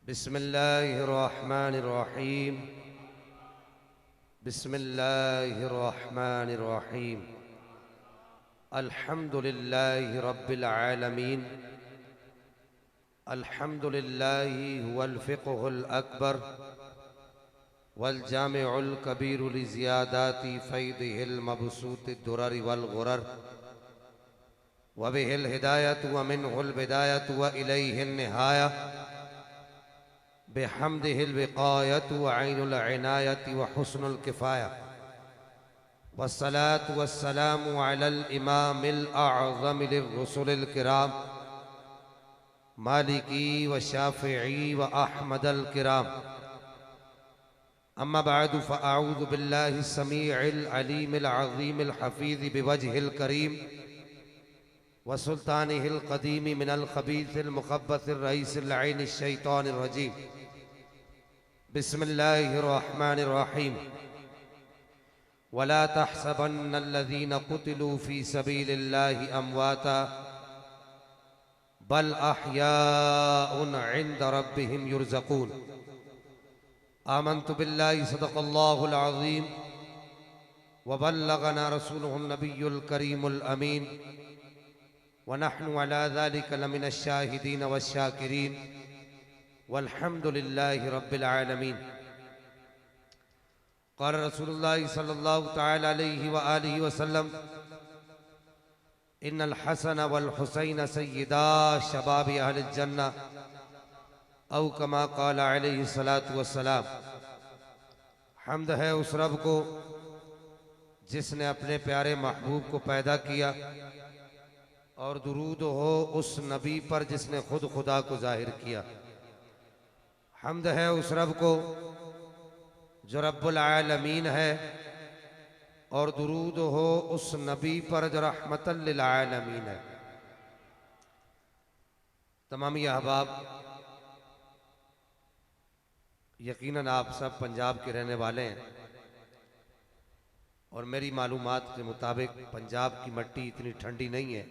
बिस्मिल्लाहिर्रहमानिर्रहीम। बिस्मिल्लाहिर्रहमानिर्रहीम। अल्हम्दुलिल्लाहि रब्बिल आलमीन। अल्हम्दुलिल्लाहि हुवल फ़िक़्हुल अकबर वल जामिउल कबीर लिज़ियादाति फ़ैदिहिल मबसूति दुररि वल गुरर व बिहिल हिदायतु व मिनहुल बिदायतु व इलैहिन निहाया बिहम्दिहिल विक़ायतु व ऐनुल इनायति व हुस्नुल किफ़ाया वस्सलातु वस्सलामु अलल इमामिल अअज़म लिर्रुसुलिल किराम मालिकी व शाफ़िई व अहमदल किराम। अम्मा बअदु फ़अऊज़ु बिल्लाहि समीइल अलीमिल अज़ीमिल हफ़ीज़ बिवजहिल करीम व सुल्तानिहिल क़दीम मिनल ख़बीसिल मुख़ब्बसिर रईसिल लईनिश शैतानिर रजीम। बिस्मिल्लाहिर्रहमानिर्रहीम। वला तहसबन्नल्लज़ीना क़ुतिलू फ़ी सबीलिल्लाहि अमवाता बल अहयाउन इंद रब्बिहिम युरज़क़ून। आमन्तु बिल्लाहि सदक़ल्लाहुल अज़ीम व बल्लगना रसूलुहुन नबियुल करीमुल अमीन व नहनु अला ज़ालिका लमिनश शाहिदीन वश्शाकिरीन वल्हम्दुलिल्लाहि रब्बिल आलमीन। क़ाल रसूलुल्लाहि सल्लल्लाहु तआला अलैहि व आलिहि वसल्लम इन्नल हसन वल हुसैन सय्यदा शबाबि अहलिल जन्नह औ कमा क़ाल अलैहि सलातु वस्सलाम। हम्द है उस रब को जिसने अपने प्यारे महबूब को पैदा किया और दुरूद हो उस नबी पर जिसने खुद खुदा को जाहिर किया। हम्द है उस रब को जो रब्बुल आलमीन है और दुरूद हो उस नबी पर जो रहमतल लिल आलमीन है। तमामी अहबाब, यकीनन आप सब पंजाब के रहने वाले हैं और मेरी मालूमात के मुताबिक पंजाब की मिट्टी इतनी ठंडी नहीं है।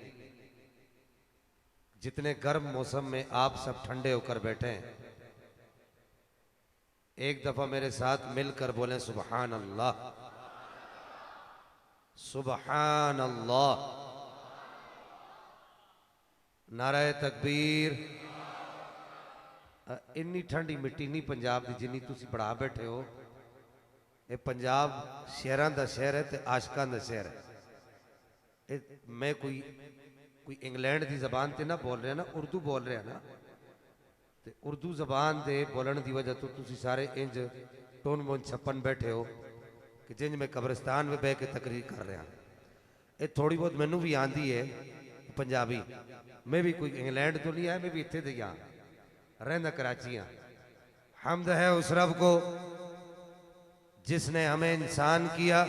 जितने गर्म मौसम में आप सब ठंडे होकर बैठे हैं, एक दफा मेरे साथ मिलकर बोलें सुबहान अल्लाह, सुबहान अल्लाह, नारे तकबीर। इन्नी ठंडी मिट्टी नहीं पंजाब की जिन्नी तुसी बढ़ा बैठे हो। ये पंजाब शहरां दा शहर है ते आशकां दा शहर है। मैं कोई इंग्लैंड की जबान ते ना बोल रहा ना, उर्दू बोल रहा ना। ते उर्दू जबान दे बोलने की वजह तो तुसी सारे इंज टोन मोन छप्पन बैठे हो कि जिंज मैं कब्रिस्तान में बह के तकरीर कर रहा। ये थोड़ी बहुत मैनू भी आंदी है पंजाबी। मैं भी कोई इंग्लैंड तो नहीं आया, मैं भी इत्थे दे हाँ, रहना कराची हाँ। हम्द है उस रब को जिसने हमें इंसान किया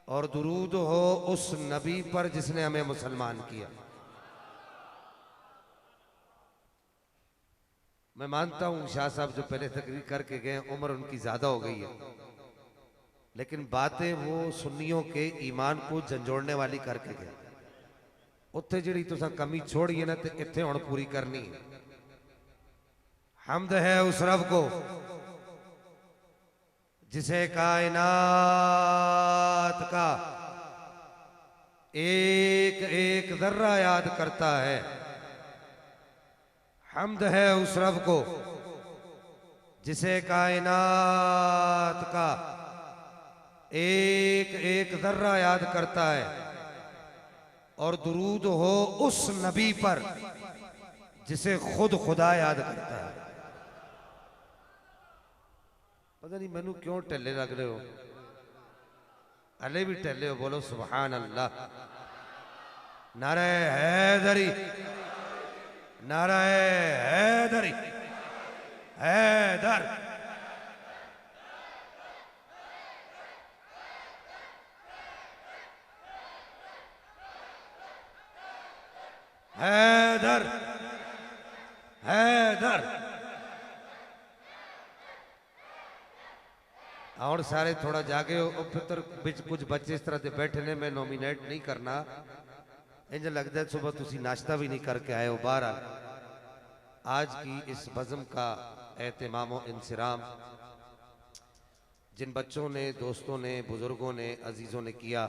और दुरूद हो उस नबी पर जिसने हमें मुसलमान किया। मैं मानता हूं शाह साहब जो पहले तकरीर करके गए उम्र उनकी ज्यादा हो गई है, लेकिन बातें वो सुन्नियों के ईमान को झंझोड़ने वाली करके गए। उत्थे जिहड़ी तुसां कमी छोड़ी है ना ते इत्थे हुण पूरी करनी है। हम्द है उस रब को जिसे कायनात का एक एक जर्रा याद करता है। हम्द है उस रब को जिसे कायनात का एक एक जर्रा याद करता है और दुरूद हो उस नबी पर जिसे खुद खुदा याद करता है। पता नहीं मैनू क्यों टल्ले लग रहे हो, अले भी टल्ले हो। बोलो सुभान अल्लाह। नारे हैदरी, नारे हैदरी, हैदर। हैदर, हैदर। और सारे थोड़ा जागे हो। फिर बिच कुछ बच्चे इस तरह से बैठे ने, मैं नॉमिनेट नहीं करना। इंज लगता है सुबह तुसी नाश्ता भी नहीं करके आए हो बाहर। आज की इस बज़्म का एहतमाम व इंसिराम जिन बच्चों ने, दोस्तों ने, बुजुर्गों ने, अजीज़ों ने किया,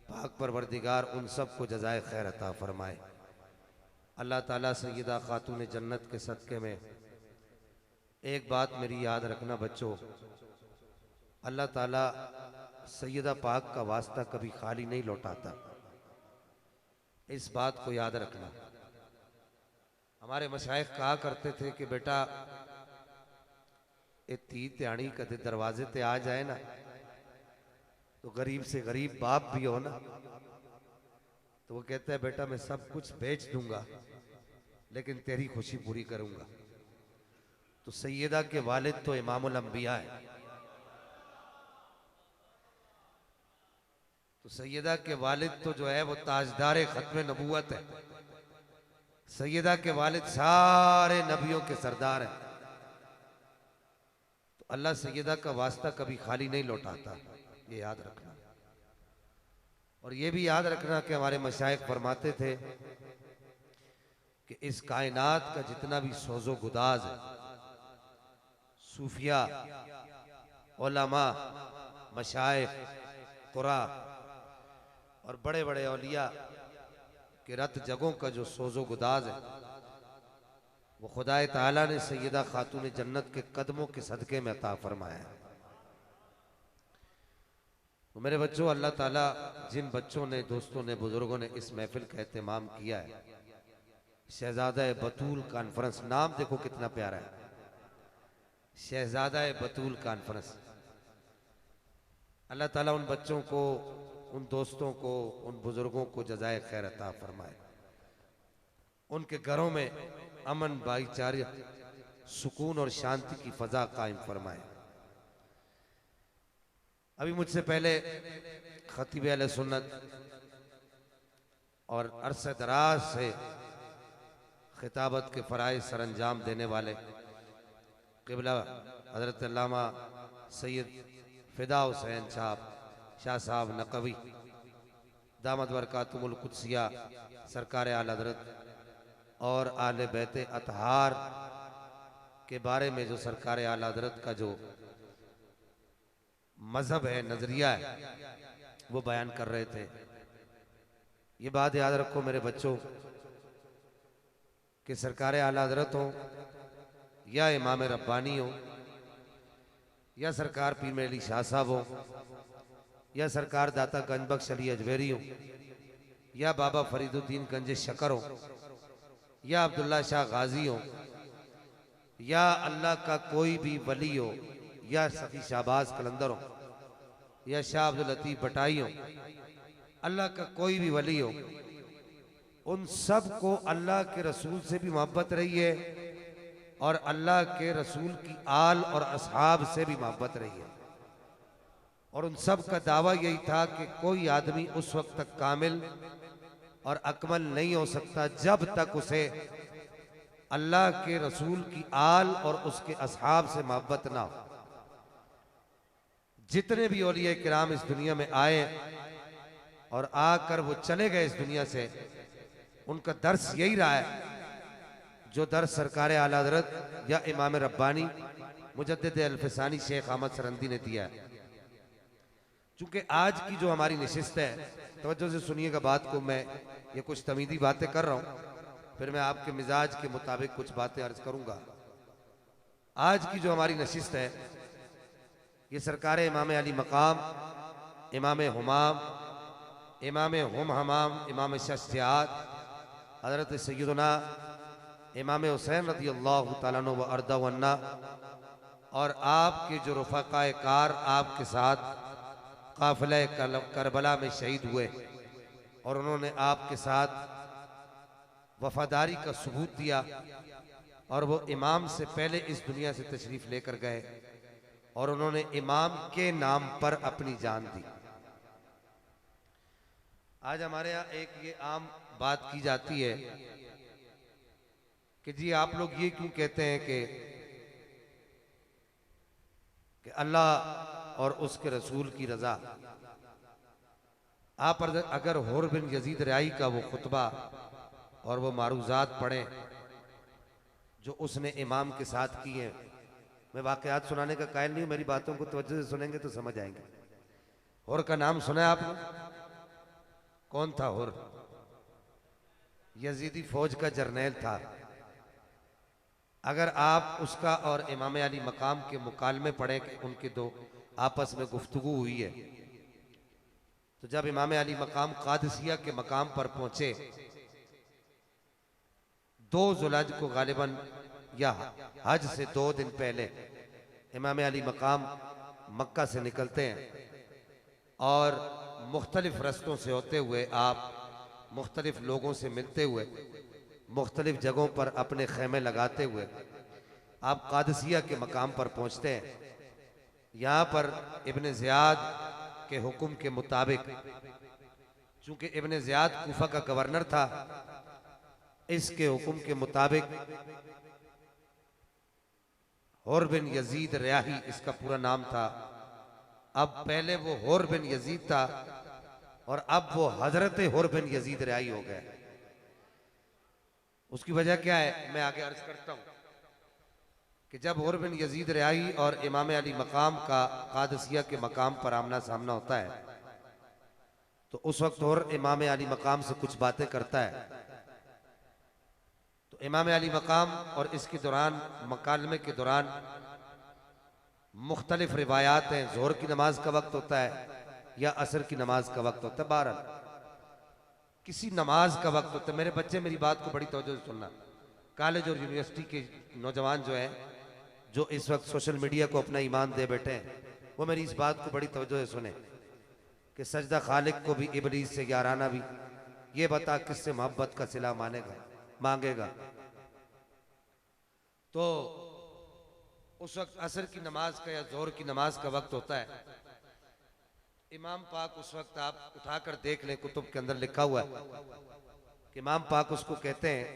पाक परवरदिगार उन सब को जज़ाए खैर अता फरमाए। अल्लाह ताला सैयदा खातून जन्नत के सदक़े में एक बात मेरी याद रखना बच्चों, अल्लाह ताला सैयदा पाक का वास्ता कभी खाली नहीं लौटाता। इस बात को याद रखना। हमारे मशाइख कहा करते थे कि बेटा ये धी त्याणी कदे दरवाजे ते आ जाए ना, तो गरीब से गरीब बाप भी हो ना, तो वो कहता है बेटा मैं सब कुछ बेच दूंगा लेकिन तेरी खुशी पूरी करूंगा। तो सैयदा के वालिद तो इमामुल अंबिया है, तो सैयदा के वालिद तो जो है वो ताजदार खत्म नबूवत है। सैयदा के वालिद सारे नबियों के सरदार हैं। तो अल्लाह सैयदा का वास्ता कभी खाली नहीं लौटाता, ये याद रखना। और ये भी याद रखना कि हमारे मशाइख फरमाते थे कि इस कायनात का जितना भी सोजो गुदाज है, सूफिया, उलमा, मशाइख, कुरा और बड़े बड़े औलिया के रत जगहों का जो सोजो गुदाज है, वो खुदाए ताला ने सैयदा खातून जन्नत के कदमों के सदके में अता फरमाया है। तो मेरे बच्चों, अल्लाह ताला जिन बच्चों ने, दोस्तों ने, बुजुर्गों ने इस महफिल का एहतमाम किया है, शहजादा बतूल कॉन्फ्रेंस, नाम देखो कितना प्यारा है, शहजादा बतूल कॉन्फ्रेंस। अल्लाह ताला उन बच्चों को, उन दोस्तों को, उन बुजुर्गों को जज़ाए खैर अता फरमाए। उनके घरों में अमन, भाईचारे, सुकून और शांति की फजा कायम फरमाए। अभी मुझसे पहले खतीब अहले सुन्नत और अरसे दराज से खिताबत के फ़राइज़ सरअंजाम देने वाले क़िबला हज़रत अल्लामा सैयद फ़िदा हुसैन साहब शाह साहब नकवी दामद बरकातुहुल कुद्सिया सरकार आला हज़रत और आले बैत अतहार के बारे में जो सरकार आला हज़रत का जो मजहब है, नजरिया है, वो बयान कर रहे थे। ये बात याद रखो मेरे बच्चों कि सरकार आला हज़रत हो या इमाम रब्बानी हो या सरकार पीर मेरे अली शाह साहब हो या सरकार दाता गंज बख्श अली अजमेरी हो या बाबा फरीदुद्दीन गंज शकर हो या अब्दुल्ला शाह गाजी हो या अल्लाह का कोई भी वली हो या सखी शाहबाज कलंदर हो या शाह अब्दुल लतीफ बटाई हो, अल्लाह का कोई भी वली हो, उन सब को अल्लाह के रसूल से भी मोहब्बत रही है और अल्लाह के रसूल की आल और असहाब से भी मोहब्बत रही है। और उन सब का दावा यही था कि कोई आदमी उस वक्त तक कामिल और अकमल नहीं हो सकता जब तक उसे अल्लाह के रसूल की आल और उसके असहाब से मोहब्बत ना हो। जितने भी औलिया किराम इस दुनिया में आए और आकर वो चले गए इस दुनिया से, उनका दर्स यही रहा है जो दर्स सरकार आला हज़रत या इमाम रब्बानी मुजद्दिद अल-फ़सानी शेख अहमद सरंदी ने दिया है। चूंकि आज की जो हमारी नशिस्त है, तवज्जो से सुनिएगा बात को, मैं ये कुछ तमीदी बातें कर रहा हूँ, फिर मैं आपके मिजाज के मुताबिक कुछ बातें अर्ज करूंगा। आज की जो हमारी नशिस्त है, ये सरकार इमाम अली मकाम, इमाम हुमाम, इमाम हम हमाम, इमाम शख्सियात हज़रत सैयदना इमाम हुसैन रज़ी अल्लाह तआला अन्हु व अर्दा वन्ना और आपके जो रफ़ाक़ाए कार आपके साथ काफ़िला करबला में शहीद हुए और उन्होंने आपके साथ वफादारी का सबूत दिया और वो इमाम से पहले इस दुनिया से तशरीफ़ लेकर गए और उन्होंने इमाम के नाम पर अपनी जान दी। आज हमारे यहाँ एक ये आम बात की जाती है कि जी आप लोग ये क्यों कहते हैं कि अल्लाह और उसके रसूल की रजा। आप अगर हुर बिन यजीद रियाई का वो खुतबा और वो मारूजात पढ़ें जो उसने इमाम के साथ की है। मैं वाकयात सुनाने का कायल नहीं हूं, मेरी बातों को तवज्जो से सुनेंगे तो समझ आएंगे। हुर का नाम सुना है आपने? कौन था हुर? यजीदी फौज का जर्नैल था। अगर आप उसका और इमाम अली मकाम के मुकालमे पढ़े कि उनके दो आपस में गुफ्तगू हुई है, तो जब इमाम अली मकाम कादसिया के मकाम पर पहुंचे, 2 जुलहज को गालिबन या हज से 2 दिन पहले इमाम अली मकाम मक्का से निकलते हैं और मुख्तलिफ रस्तों से होते हुए आप मुख्तलिफ लोगों से मिलते हुए मुख्तलिफ जगहों पर अपने खेमे लगाते हुए आप कादसिया के मकाम पर पहुंचते हैं। यहाँ पर इब्न ज़ियाद के हुक्म के मुताबिक, चूंकि इब्न ज़ियाद कूफा का गवर्नर था, इसके हुक्म के मुताबिक हुर बिन यजीद रियाही इसका पूरा नाम था। अब पहले वो हुर बिन यजीद था और अब वो हजरत हुर बिन यजीद रियाही हो गए। उसकी वजह क्या है मैं आगे अर्ज करता हूं कि जब हुर बिन यजीद रियाही और इमाम अली मकाम का कादसिया के मकाम पर आमना सामना होता है, तो उस वक्त हुर इमाम अली मकाम से कुछ बातें करता है। तो इमाम अली मकाम और इसके दौरान मकालमे के दौरान मुख्तलिफ रिवायात हैं, जोहर की नमाज का वक्त होता है या असर की नमाज का वक्त होता है, बहरहाल किसी नमाज का वक्त होता है। मेरे बच्चे मेरी बात को बड़ी तवज्जो से सुनना। कॉलेज और यूनिवर्सिटी के नौजवान जो है, जो इस वक्त सोशल मीडिया को अपना ईमान दे बैठे हैं, वो मेरी इस बात को बड़ी तवज्जो से सुने कि सजदा खालिक को भी इबलीस से याराना भी, ये बता किससे मोहब्बत का सिला मांगेगा। तो उस वक्त असर की नमाज का या जोहर की नमाज का वक्त होता है। इमाम पाक उस वक्त आप उठाकर देख लें, कुतुब के अंदर लिखा हुआ है कि इमाम पाक उसको कहते हैं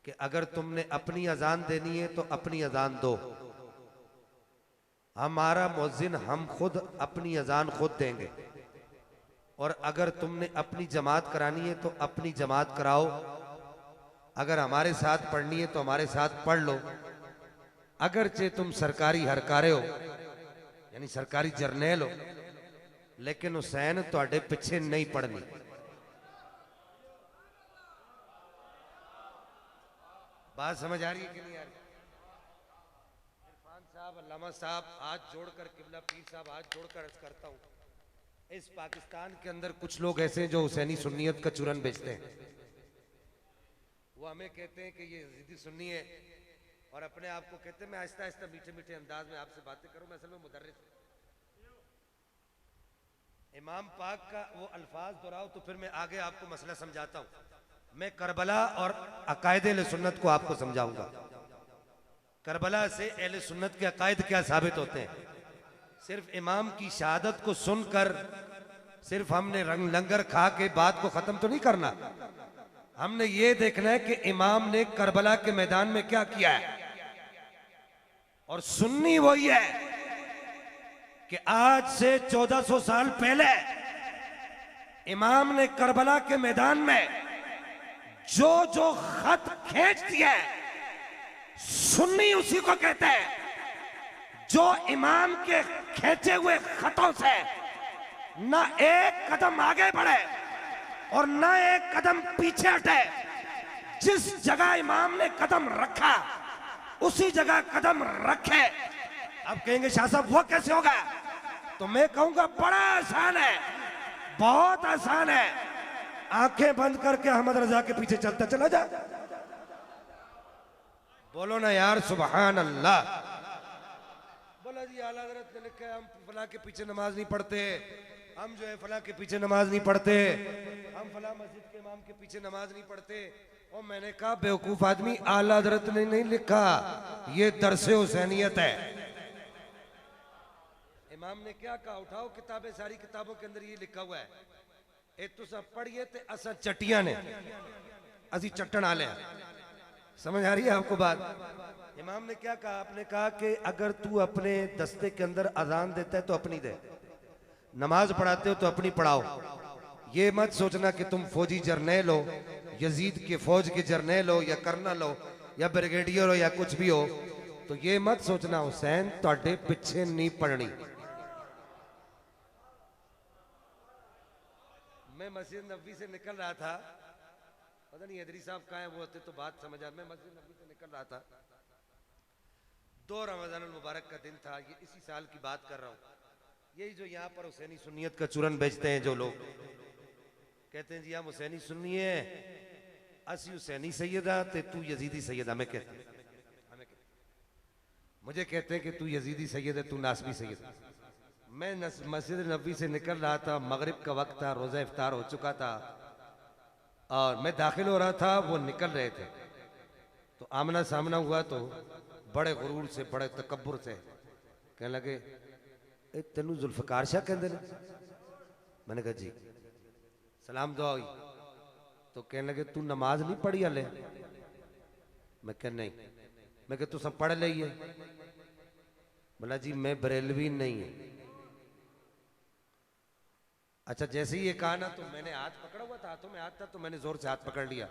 कि अगर तुमने अपनी अजान देनी है तो अपनी अजान दो, हमारा मुअज्जिन हम खुद अपनी अजान खुद देंगे, और अगर तुमने अपनी जमात करानी है तो अपनी जमात कराओ, अगर हमारे साथ पढ़नी है तो हमारे साथ पढ़ लो। अगरचे तुम सरकारी हरकारे हो, यानी सरकारी जरनैल हो, लेकिन हुसैन तुहाडे पिछे नहीं पढ़नी। बात समझ आ रही है कि नहीं आ रही? इरफान साहब, अल्लामा साहब, हाथ जोड़कर, किबला पीर साहब हाथ जोड़कर अर्ज करता हूं, इस पाकिस्तान के अंदर कुछ लोग ऐसे हैं जो हुसैनी सुन्नियत का चूरन बेचते हैं। वो हमें कहते हैं कि ये यजीदी सुन्नी है और अपने आप को कहते हैं मैं आहिस्ता आहिस्ता मीठे मीठे अंदाज में आपसे बातें करूं, मैं असल में मुदर्रिस हूं। इमाम पाक का वो अल्फाज दोहराओ तो फिर मैं आगे आपको मसला समझाता हूं। मैं करबला और अकायद अहले सुन्नत को आपको समझाऊंगा। करबला से अहले सुन्नत के अकायद क्या साबित होते हैं। सिर्फ इमाम की शहादत को सुनकर सिर्फ हमने रंग लंगर खा के बात को खत्म तो नहीं करना। हमने ये देखना है कि इमाम ने करबला के मैदान में क्या किया है। और सुन्नी वही है कि आज से 1400 साल पहले इमाम ने करबला के मैदान में जो जो खत खींच दिया, सुन्नी उसी को कहते हैं जो इमाम के खींचे हुए खतों से न एक कदम आगे बढ़े और न एक कदम पीछे हटे। जिस जगह इमाम ने कदम रखा उसी जगह कदम रखे। अब कहेंगे शाह साहब वो कैसे होगा, तो मैं कहूंगा बड़ा आसान है, बहुत आसान है। आंखें बंद करके अहमद रजा के पीछे चलता चला जा। बोलो ना यार सुभान अल्लाह। बोला जी आला हज़रत ने लिखा है हम फला के पीछे नमाज नहीं पढ़ते, हम जो है फला के पीछे नमाज नहीं पढ़ते, हम फला मस्जिद के इमाम के पीछे नमाज नहीं पढ़ते। और मैंने कहा बेवकूफ आदमी, आला हज़रत ने नहीं लिखा, ये दरसे हुसैनियत है। इमाम ने क्या कहा, उठाओ किताबें, सारी किताबों के अंदर ये लिखा हुआ है, ए तुसा पढ़िए ते असा चटिया ने असी चट्टन आले। समझ आ रही है आपको बात। इमाम ने क्या कहा, आपने कहा कि अगर तू अपने दस्ते के अंदर अजान देता है तो अपनी दे, नमाज पढ़ाते हो तो अपनी पढ़ाओ। ये मत सोचना कि तुम फौजी जर्नैल हो, यजीद के फौज के जर्नैल हो या कर्नल हो या ब्रिगेडियर हो या कुछ भी हो, तो ये मत सोचना हुसैन ਤੁਹਾਡੇ पीछे नहीं पड़नी। मैं मस्जिद नबी से निकल रहा था, पता नहीं हैदरी साहब कहाँ हैं, वो होते तो बात समझ आ। मैं मस्जिद नबी से निकल रहा था, 2 रमजान मुबारक का दिन था, ये इसी साल की बात कर रहा हूँ। यही जो यहाँ पर हुसैनी सुन्नियत का चूरन बेचते हैं जो लोग, कहते हैं जी हम हुसैनी सुन्नी है, असी हुसैनी सैयदा ते तू यजीदी सैयदा। मैं कहता मुझे कहते हैं कि तू यजीदी सैयद है, तू नासबी सैयद। मैं मस्जिद नबी से निकल रहा था, मगरिब का वक्त था, रोज़ा इफ्तार हो चुका था और मैं दाखिल हो रहा था, वो निकल रहे थे, तो आमना सामना हुआ। तो बड़े गुरूर से, बड़े तकब्बुर से कहने लगे तेनू जुल्फकार शाह कहते हैं? मैंने कहा जी। सलाम दुआ हुई तो कहने लगे तू नमाज नहीं पढ़ी हले? मैं कह नहीं। मैं कह तू सब पढ़ ली है? बोला जी मैं बरेलवी नहीं है। अच्छा, जैसे ही ये कहा ना तो मैंने हाथ पकड़ा हुआ था, हाथों में हाथ था, तो मैंने जोर से हाथ पकड़ लिया।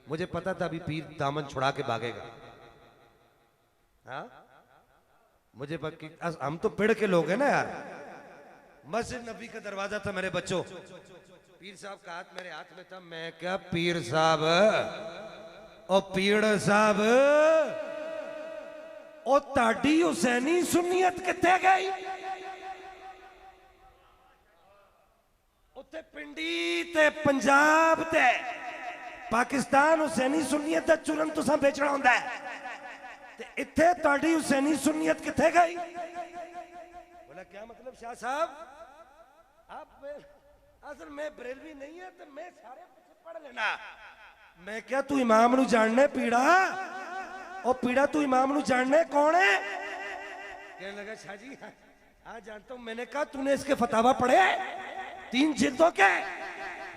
मुझे पता था अभी पीर दामन छुड़ा के भागेगा। हाँ, मुझे हम तो पेड़ के लोग हैं ना यार। मस्जिद नबी का दरवाजा था मेरे बच्चों, पीर साहब का हाथ मेरे हाथ में था। मैं क्या पीर साहब, ओ पीर साहब, ओ ताड़ी हुसैनी सुन्नियत किथे गई? उत्ते पिंडी ते पंजाब ते पाकिस्तान हुसैनी सुन्नियत दा चूरन तुसां बेचना हुंदा है, ते इत्थे ताड़ी हुसैनी सुन्नियत किथे गई? बोला क्या मतलब शाह साहब, आप असल में बरेलवी नहीं है तो मैं सारे पीछे पढ़ लेना। मैं क्या तू इमाम नू जानने पीड़ा? ओ पीड़ा तू इमाम नू जानने कौन है? कहने लगा शाह जी हाँ जानता हूं। मैंने कहा तूने इसके फतावा पढ़े 3 जिल्दों के?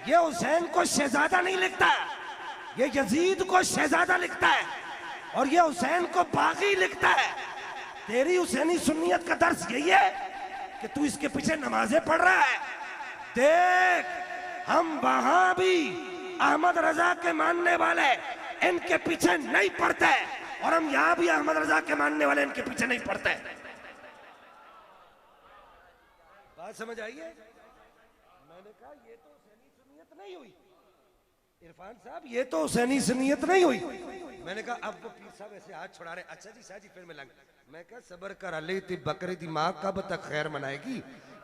ये हुसैन को शहजादा नहीं लिखता, ये यजीद को शहजादा लिखता है, और ये हुसैन को बागी लिखता है। तेरी हुसैनी सुन्नियत का दर्स यही है कि तू इसके पीछे नमाजें पढ़ रहा है। देख, हम वहां भी अहमद रजा के मानने वाले इनके पीछे नहीं पड़ते, और हम यहां भी अहमद रजा के मानने वाले इनके पीछे नहीं पड़ते। बात समझ आई है? मैंने कहा ये तो हुसैनी सुन्नियत नहीं हुई इरफान साहब, ये तो हुसैनी सुन्नियत नहीं हुई। मैंने कहा अब वो पीर साहब ऐसे हाथ छुड़ा रहे। अच्छा जी शाह जी फिर मिलेंगे। मैं कहा सबर कर, अली थी बकरी थी माँ कब तक खैर मनाएगी,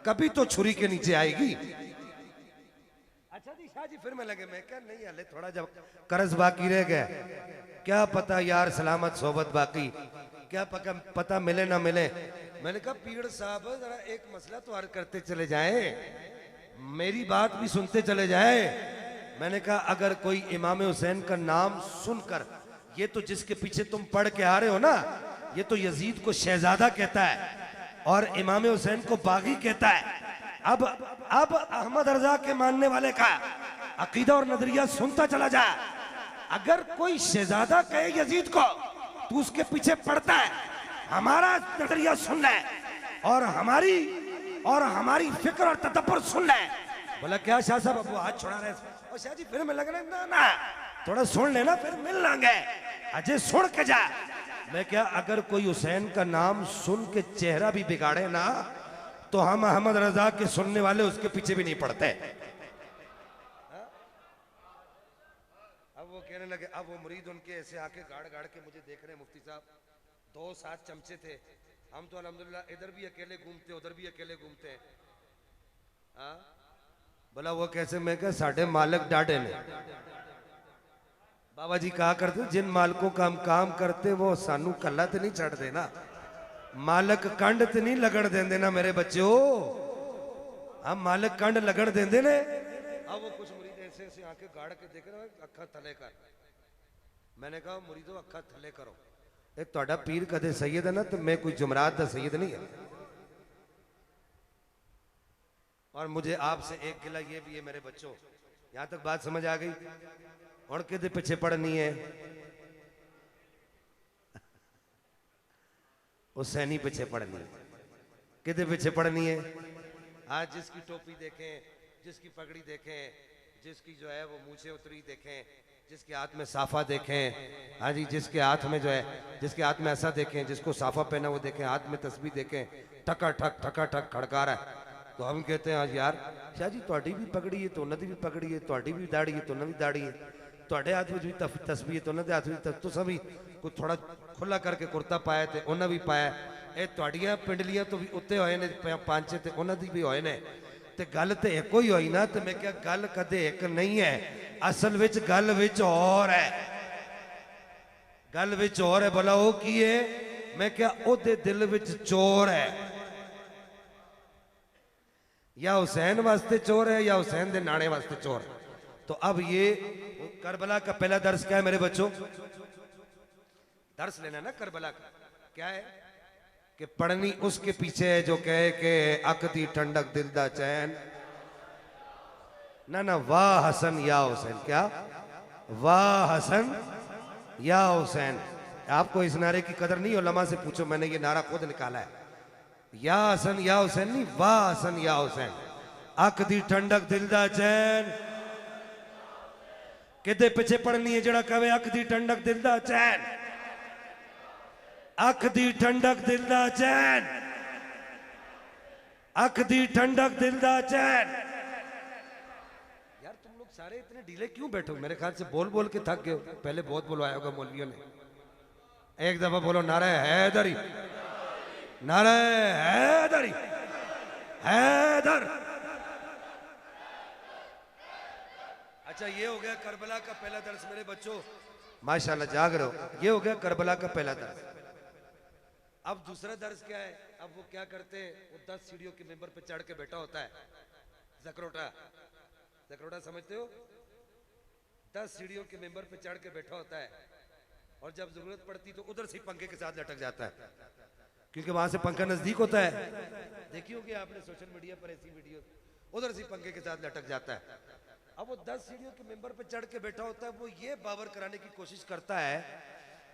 कभी तो छुरी के नीचे आएगी। अच्छा जी शाह जी फिर मिलेंगे। मैं कहा नहीं हले थोड़ा जब कर्ज बाकी रह गया, क्या पता यार सलामत सोबत बाकी, क्या पता मिले ना मिले। मैंने कहा पीर साहब जरा एक मसला तो हल करते चले जाएं, मेरी बात भी सुनते चले जाएं। मैंने कहा अगर कोई इमाम हुसैन का नाम सुनकर, ये तो जिसके पीछे तुम पढ़ के आ रहे हो ना, ये तो यजीद को शहजादा कहता है और इमाम हुसैन को बागी कहता है। अब अहमद रजा के मानने वाले का अकीदा और नजरिया सुनता चला जा। अगर कोई शहजादा कहे यजीद को, तू उसके पीछे पड़ता है, हमारा नजरिया सुन ले और हमारी फिक्र और तदब्बर सुन ले। बोला क्या शाह साहब, अब वो हाथ छुड़ा रहे? और शाह जी फिर मैं लग रहा है ना थोड़ा सुन लेना फिर मिल लांगे, अजय सुन के जा। मैं क्या अगर कोई हुसैन का नाम सुन के चेहरा भी बिगाड़े ना, तो हम अहमद रजा के सुनने वाले उसके पीछे भी नहीं पड़ते। अब वो कहने लगे, अब वो मुरीद उनके ऐसे आके गाड़ गाड़ के मुझे देख रहे हैं। मुफ्ती साहब 2 साथ चमचे थे, हम तो अल्हम्दुलिल्लाह इधर भी अकेले घूमते उधर भी अकेले घूमते हैं। हाँ बोला वो कैसे? मैं क्या साढ़े मालिक डाटे ने बाबा जी कहा करते जिन मालिकों का हम काम करते वो सानू कला तो नहीं छड़ देना, मालिक कंड तो नहीं लगन देंदे ना मेरे बच्चों, हम मालिक कंड लगन देंदे ने। अब वो कुछ मुरीद ऐसे ऐसे आंखें गाड़ के देख रहे अखा थले कर। मैंने कहा मुरीदो अखा थले करो, ये ਤੁਹਾਡਾ पीर कदे सैयद है ना, तो मैं कोई जुमरात दा सैयद नहीं है। और मुझे आपसे एक गिला ये भी है मेरे बच्चों, यहां तक बात समझ आ गई? और किधे पीछे पड़नी है? हुसैनी पीछे पड़नी है। किधे पीछे पड़नी है? आज जिसकी टोपी देखें, जिसकी पगड़ी देखें, जिसकी जो है वो मूछें उतरी देखें, जिसके हाथ में साफा देखें, हाँ जी, जिसके हाथ में जो है, जिसके हाथ में ऐसा देखें, जिसको साफा पहना वो देखें, हाथ में तस्बीह देखें, ठका ठक खड़का रहा है, तो हम कहते हैं आज यार शाह जी तुहाडी भी पगड़ी है तो उन्होंने भी पगड़ी है, तुहाडी भी दाढ़ी है तो उन्होंने भी दाढ़ी है, तुहाडे हाथ में भी तस्बीह है तो उन्होंने हाथ में तुसां भी कोई थोड़ा खुला करके कुर्ता पाया तो उन्हें भी पाया, ये तुहाडियां पिंडलियां तो भी उत्ते होए ने पांचे ते उन्होंने दी भी होए ने, ते गल ते एको ही होई ना, ते मैं क्या गल कदे एक नहीं है, असल विच गल विच और है, गल विच और है, भला वो की है, मैं क्या ओदे दिल विच चोर है, या हुसैन वास्ते चोर है या हुसैन दे नाने वास्ते चोर है। तो अब ये करबला का पहला दर्स क्या है मेरे बच्चों, दर्स लेना ना करबला का क्या है कि पढ़नी उसके पीछे है जो कहे कि अकदी ठंडक दिल दा चैन, ना ना वाह हसन या हुसैन, क्या वाह हसन या हुसैन। आपको इस नारे की कदर नहीं, उलमा से पूछो, मैंने ये नारा खुद निकाला है, या हसन या हुसैन नहीं, वाह हसन या हुसैन, अख दी ठंडक दिल दा चैन, किदे पिछे पढ़नी है जड़ा कहे अख दी ठंडक दिल दा चैन, अख दी ठंडक दिल दा चैन, अख दी ठंडक दिल दा चैन। यार तुम लोग सारे इतने ढीले क्यों बैठे हो, मेरे ख्याल से बोल बोल के थक गए हो, पहले बहुत बुलवाया होगा मौलवियों ने, एक दफा बोलो नारे हैदरी, नारे हैदरी, हैदर। अच्छा ये हो गया करबला का पहला दर्स मेरे बच्चों, माशाल्लाह जाग रहे हो, ये हो गया करबला का पहला दर्स। अब दूसरा दर्स क्या है, अब वो क्या करते हैं, वो 10 सीढ़ियों के मेंबर पे चढ़ के बैठा होता है, जकरोटा, जकरोटा समझते हो, 10 सीढ़ियों के मेंबर पे चढ़ के बैठा होता है, और जब जरूरत पड़ती तो उधर से पंखे के साथ लटक जाता है, क्योंकि वहां से पंखा नजदीक होता है, देखी होगी आपने सोशल मीडिया पर ऐसी वीडियो, उधर से पंखे के साथ लटक जाता है। अब वो 10 सीढ़ियों के मेंबर पे चढ़ के बैठा होता है, वो ये बावर कराने की कोशिश करता है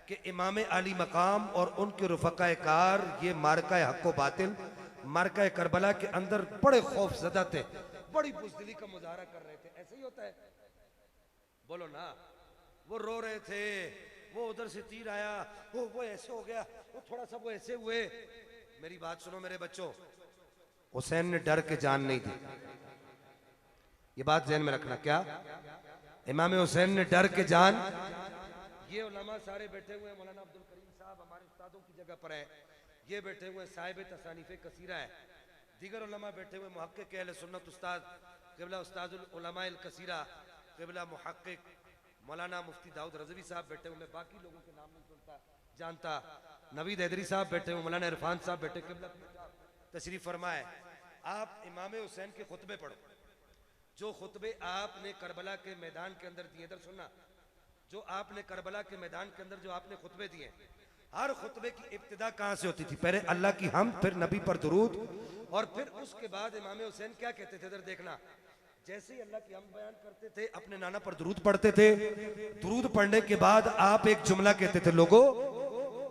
कि इमाम आली मकाम और उनके रुफकाए कार ये मार्का हक बातिल, मार्का करबला के अंदर बड़े खौफजदा थे, बड़ी बुज़दिली का मुजाहरा कर रहे थे, ऐसे ही होता है, बोलो ना, वो रो रहे थे, वो उधर से तीर आया, वो ऐसे हो गया, वो थोड़ा सा वो ऐसे हुए। मेरी बात सुनो मेरे बच्चों, हुसैन ने डर के जान नहीं दी, ये बात ज़हन में रखना, क्या इमाम हुसैन ने डर के जान, ये उलमा सारे बैठे हुए हैं, मौलाना अब्दुल करीम साहब हमारे उस्तादों की जगह पर है, ये बैठे हुए साहिब तसानीफ कसीरा है, दीगर उलमा बैठे हुए, मुहक्किक अहले सुन्नत उस्ताद क़िबला उस्तादुल उलमा अल कसीरा क़िबला मुहक्किक मौलाना मुफ्ती दाऊद रज़वी साहब बैठे हुए, मैं बाकी लोगों के नाम नहीं सुनता जानता, नवीद हैदरी साहब बैठे हुए, मौलाना इरफान साहब बैठे, क़िबला तशरीफ फरमाए। आप इमाम हुसैन के खुतबे पढ़ो, जो खुतबे आपने करबला के मैदान के अंदर दिए, इधर सुनना, जो आपने करबला के मैदान के अंदर जो आपने खुतबे दिए, हर खुतबे की इब्तिदा कहां से होती थी, पहले अल्लाह की हम्द, फिर नबी पर दुरूद, और फिर उसके बाद इमाम हुसैन क्या कहते थे, इधर देखना, जैसे ही अल्लाह की हम्द बयान करते थे अपने नाना पर दुरूद पढ़ते थे, दुरूद पढ़ने के बाद आप एक जुमला कहते थे, लोगों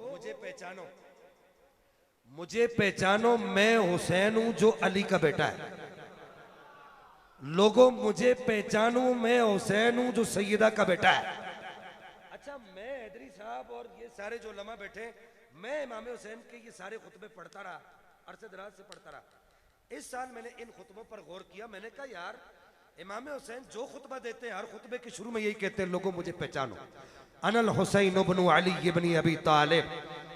मुझे पहचानो, मुझे पहचानो, मैं हुसैन हूं जो अली का बेटा है, लोगों मुझे पहचानो, मैं हुसैन हूं जो सैयदा का बेटा है। अच्छा मैं हैदरी साहब और ये सारे जो उलमा बैठे, मैं इमाम हुसैन के ये सारे खुतबे पढ़ता रहा, अरसे दराज से पढ़ता रहा। इस साल मैंने इन खुतबों पर गौर किया, मैंने कहा यार इमाम हुसैन जो खुतबा देते हैं हर खुतबे के शुरू में यही कहते हैं, लोगों मुझे पहचानो, अनल हुसैन इब्न अली इब्न अबी तालिब,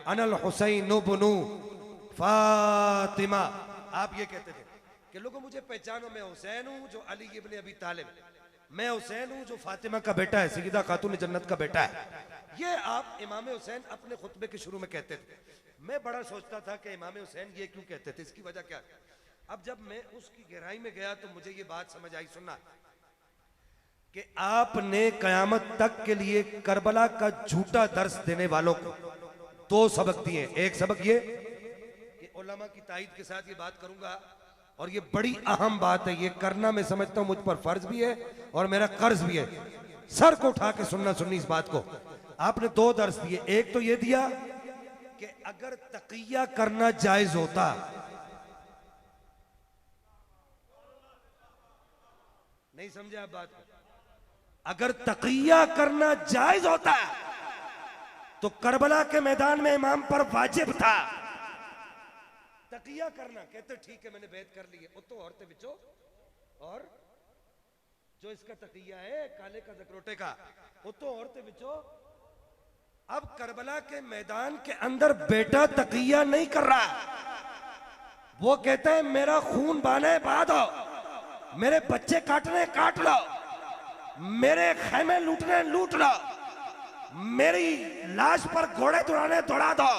अनल हुसैन इब्न फातिमा, आप ये कहते थे कि लोगों मुझे पहचानो, मैं हुसैन हूं जो अली इब्न अबी तालिब, मैं हुसैन हूं जो फातिमा का बेटा है, सैयदा खातून जन्नत का बेटा है, ये आप इमाम हुसैन अपने खुतबे के शुरू में कहते थे। मैं बड़ा सोचता था कि इमाम हुसैन ये क्यों कहते थे, इसकी वजह क्या। अब जब मैं उसकी गहराई में गया तो मुझे ये बात समझ आई, सुनना, कि आपने कयामत तक के लिए करबला का झूठा दर्स देने वालों को 2 सबक दिए। एक सबक ये कि उलमा की ताईद के साथ ये बात करूंगा, और ये बड़ी अहम बात है, ये करना मैं समझता हूं मुझ पर फर्ज भी है और मेरा कर्ज भी है, सर को उठा के सुनना सुननी इस बात को। आपने 2 दर्स दिए, एक तो ये दिया कि अगर तकिया करना जायज होता, नहीं समझे आप बात को, अगर तकिया करना जायज होता तो करबला के मैदान में इमाम पर वाजिब था तकिया करना। कहते ठीक है मैंने बैत कर ली है, तो औरतें बिचो और जो इसका तकिया है काले का जकरोटे का, वो तो औरतें बिचो। अब करबला के मैदान के अंदर बेटा तकिया नहीं कर रहा, वो कहता है मेरा खून बहाने बहा दो, मेरे बच्चे काटने काट लो, मेरे खेमे लूटने लूट लो, मेरी लाश पर घोड़े दौड़ाने दौड़ा दो।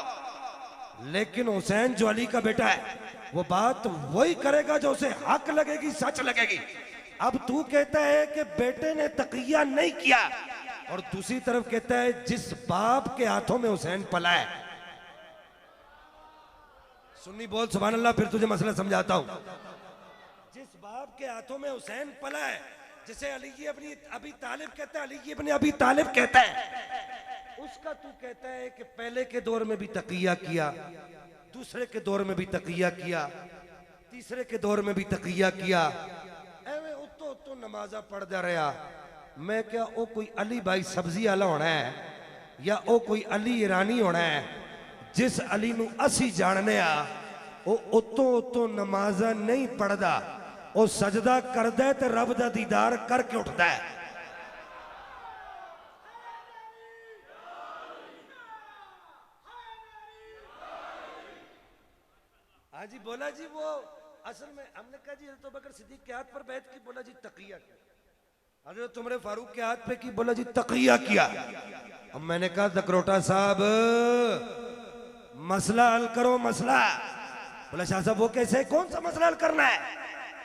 लेकिन हुसैन जो अली का बेटा है वो बात वही करेगा जो उसे हक लगेगी, सच लगेगी। अब तू कहता है कि बेटे ने तकिया नहीं किया, और दूसरी तरफ कहता है जिस बाप के हाथों में हुसैन पला है। सुन्नी बोल सुभान अल्लाह, फिर तुझे मसला समझाता हूं। जिस बाप के हाथों में हुसैन पला है, जिसे अली की अपनी अबी तालिब कहता है, अली की अपनी अबी तालिब कहता है, उसका तू कहता है कि पहले के दौर में भी तकिया किया, दूसरे के दौर में भी तकिया किया, तीसरे के दौर में भी तकिया किया। एवे उतो उतो नमाजा पढ़ जा रहा। मैं क्या ओ कोई अली भाई सब्जी वाला होना है या ओ कोई अली ईरानी होना है जिस अली नू असी जानने आ ओ उतो उतो नमाजा नहीं पढ़दा, ओ सजदा करदा है ते रब दा दीदार करके उठदा है। हाँ जी बोला जी, वो असल में हमने कहा जी हज़रत अबू बकर सिद्दीक के हाथ पर बैठ की, बोला जी तकिया किया। हज़रत उमर फारूक के हाथ पे की, बोला जी तकिया किया। अब मैंने कहा दकरोटा साहब मसला हल करो, मसला। बोला शाह साहब वो कैसे, कौन सा मसला हल करना है?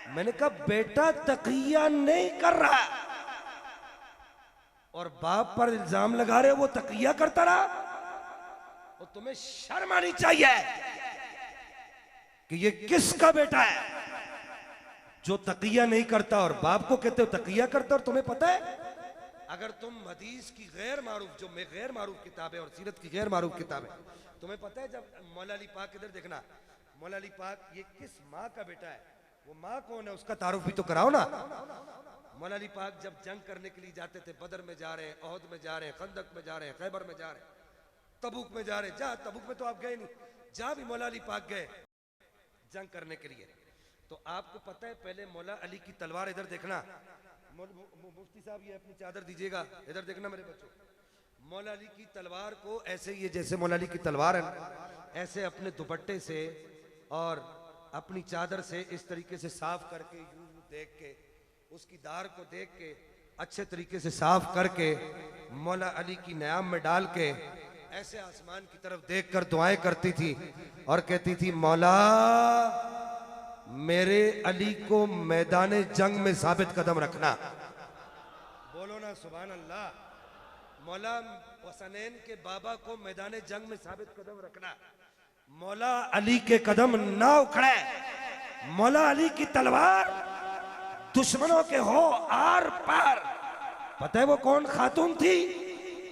मैंने कहा बेटा तकिया नहीं कर रहा और बाप पर इल्जाम लगा रहे हो वो तकिया करता रहा, और तुम्हें शर्म आनी चाहिए कि ये किसका बेटा है जो तकिया नहीं करता और बाप को कहते हो तकिया करता। और तुम्हें पता है अगर तुम हदीस की गैर मारूफ, जो में गैर मारूफ किताब है और सीरत की गैर मारूफ किताब है, तुम्हें पता है जब मौला अली पाक इधर देखना, मौला अली पाक ये किस माँ का बेटा है, वो माँ कौन है उसका तारुफ भी तो कराओ ना। मौला अली पाक जब जंग करने के लिए जाते थे, बदर में जा रहे हैं, ओहद में जा रहे हैं, खंदक में जा रहे हैं, खैबर में जा रहे हैं, तबूक में जा रहे हैं, जहां तबूक में तो आप गए नहीं, जहां भी मौला अली पाक गए जंग करने के लिए, तो आपको पता है पहले मौला अली की तलवार, इधर देखना मुफ्ती साहब ये अपनी चादर दीजिएगा, इधर देखना मेरे बच्चों, मौला अली की तलवार को ऐसे, ये जैसे मौला अली की तलवार है ऐसे अपने दुपट्टे से और अपनी चादर से इस तरीके से साफ करके, यूं देख के उसकी धार को देख के अच्छे तरीके से साफ करके मौला अली की नयाम में डाल के ऐसे आसमान की तरफ देखकर दुआएं करती थी और कहती थी मौला मेरे अली को मैदान जंग में साबित कदम रखना। बोलो ना सुभान अल्लाह। मौला हसनैन के बाबा को मैदान जंग में साबित कदम रखना। मौला अली के कदम ना उखड़े, मौला अली की तलवार दुश्मनों के हो आर पार। पता है वो कौन खातून थी?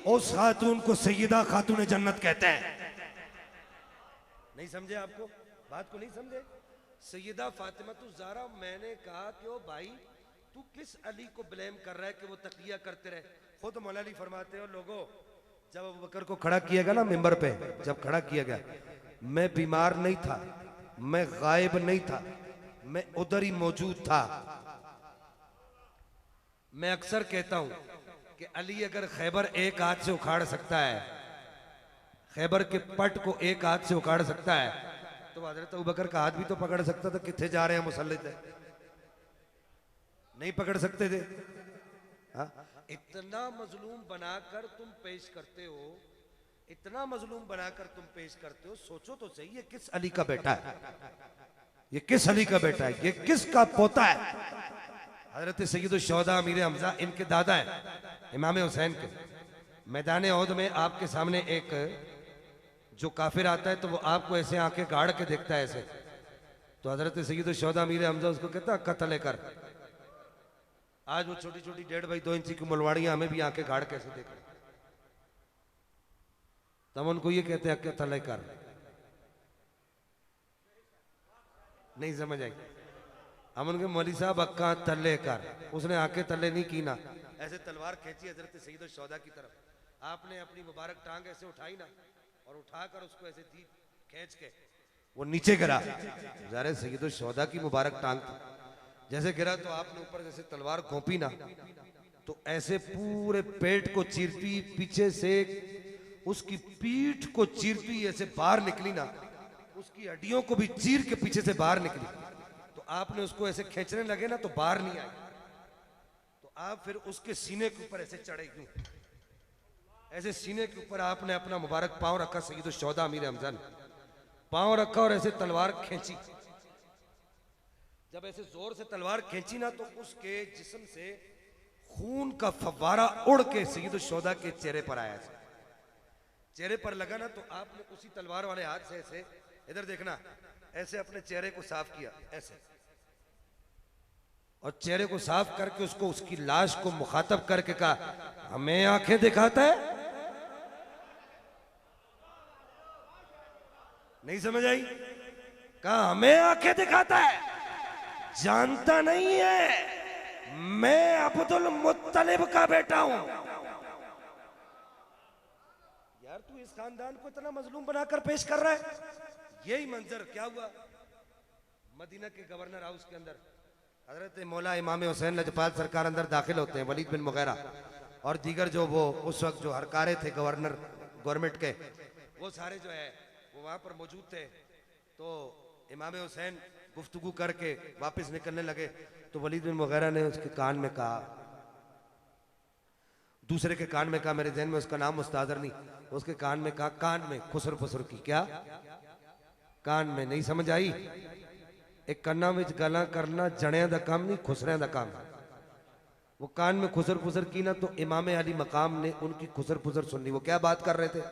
उस खातून को सैयदा खातून जन्नत कहते हैं। नहीं समझे? आपको बात को नहीं समझे? सैयदा फातिमा तु ज़हरा। मैंने कहा कि ओ भाई तू किस अली को ब्लेम कर रहा है कि वो तकिया करते रहे? खुद मौला अली फरमाते हो लोगों, जब अबू बकर को खड़ा किया गया ना मिंबर पे, जब खड़ा किया गया, मैं बीमार नहीं था, मैं गायब नहीं था, मैं उधर ही मौजूद था। मैं अक्सर कहता हूं कि अली अगर खैबर एक हाथ से उखाड़ सकता है, खैबर के पट को एक हाथ से उखाड़ सकता है, तो हजरत अबू बकर का हाथ भी तो पकड़ सकता था। किथे जा रहे हैं मुसल्ले पे? नहीं पकड़ सकते थे। हा? इतना मजलूम बनाकर तुम पेश करते हो, इतना मजलूम बनाकर तुम पेश करते हो। सोचो तो सही, ये किस अली का बेटा है? ये किस अली का बेटा है? ये किसका पोता है? हजरत सैयद शोहदा अमीर हमजा इनके दादा है, इमाम हुसैन के। मैदान ओहद में आपके सामने एक जो काफिर आता है तो वो आपको ऐसे आंखें गाड़ के देखता है ऐसे, तो हजरत सैयद शोहदा अमीर हमजा उसको कहता है कत्ल लेकर। आज वो छोटी छोटी 1.5 बाई 2 इंची की मुलवाड़ियां हमें भी आंखें गाड़ के ऐसे देख रहे, तब उनको ये कहते हैं कत्ल लेकर। नहीं समझ आई? हम उनके मौली साहब अक्का तल्ले कर, उसने आंखें तल्ले नहीं की ना, ऐसे तलवार खींची हजरत सईद शौदा की तरफ, आपने अपनी मुबारक टांग ऐसे उठाई ना, और उठाकर उसको ऐसे दी खींच के वो नीचे गिरा। ज़ाहिर सईद शौदा की मुबारक टांग थी, जैसे गिरा तो आपने ऊपर जैसे तलवार घोंपी ना, तो ऐसे पूरे पेट को चीरती, पीछे से उसकी पीठ को चीरती ऐसे बाहर निकली ना, उसकी हड्डियों को भी चीर के पीछे से बाहर निकली। तो आपने उसको ऐसे खींचने लगे ना तो बाहर नहीं आई, तो आप फिर उसके सीने के ऊपर ऐसे चढ़े, यूं ऐसे सीने के ऊपर आपने अपना मुबारक पांव रखा, सईद शौदा अमीर हमजा ने पांव रखा और ऐसे तलवार खींची। जब ऐसे जोर से तलवार खींची ना तो उसके जिस्म से खून का फव्वारा उड़ के सईद शौदा के चेहरे पर आया। चेहरे पर लगा ना तो आपने उसी तलवार वाले हाथ से ऐसे, इधर देखना, ऐसे अपने चेहरे को साफ किया ऐसे, और चेहरे को साफ करके उसको, उसकी लाश को मुखातब करके कहा, हमें आंखें दिखाता है? नहीं समझ आई? कहा हमें आंखें दिखाता है, जानता नहीं है मैं अब्दुल मुत्तलिब का बेटा हूं। यार तू इस खानदान को इतना मजलूम बनाकर पेश कर रहा है। यही मंजर क्या हुआ मदीना के गवर्नर हाउस के अंदर, हजरत मौला इमाम हुसैन लजपाल सरकार अंदर दाखिल होते हैं, वलीद बिन मुगीरा और दीगर जो वो उस वक्त जो हरकारे थे गवर्नर गवर्नमेंट के, वो सारे जो है वो वहां पर मौजूद थे। तो इमाम हुसैन गुफ्तगू करके वापस निकलने लगे तो वलीद बिन मुगीरा ने उसके कान में कहा, दूसरे के कान में कहा, मेरे जहन में उसका नाम मुस्तादर नहीं, उसके कान में कहा, कान में खुसर फुसर की, क्या कान में? नहीं समझ आई? एक कन्ना विच गला करना जड़िया का काम नहीं, खुसरिया का काम। वो कान में खुसर फुसर की ना तो इमाम अली मकाम ने उनकी खुसर फुसर सुन ली। वो क्या बात कर रहे थे?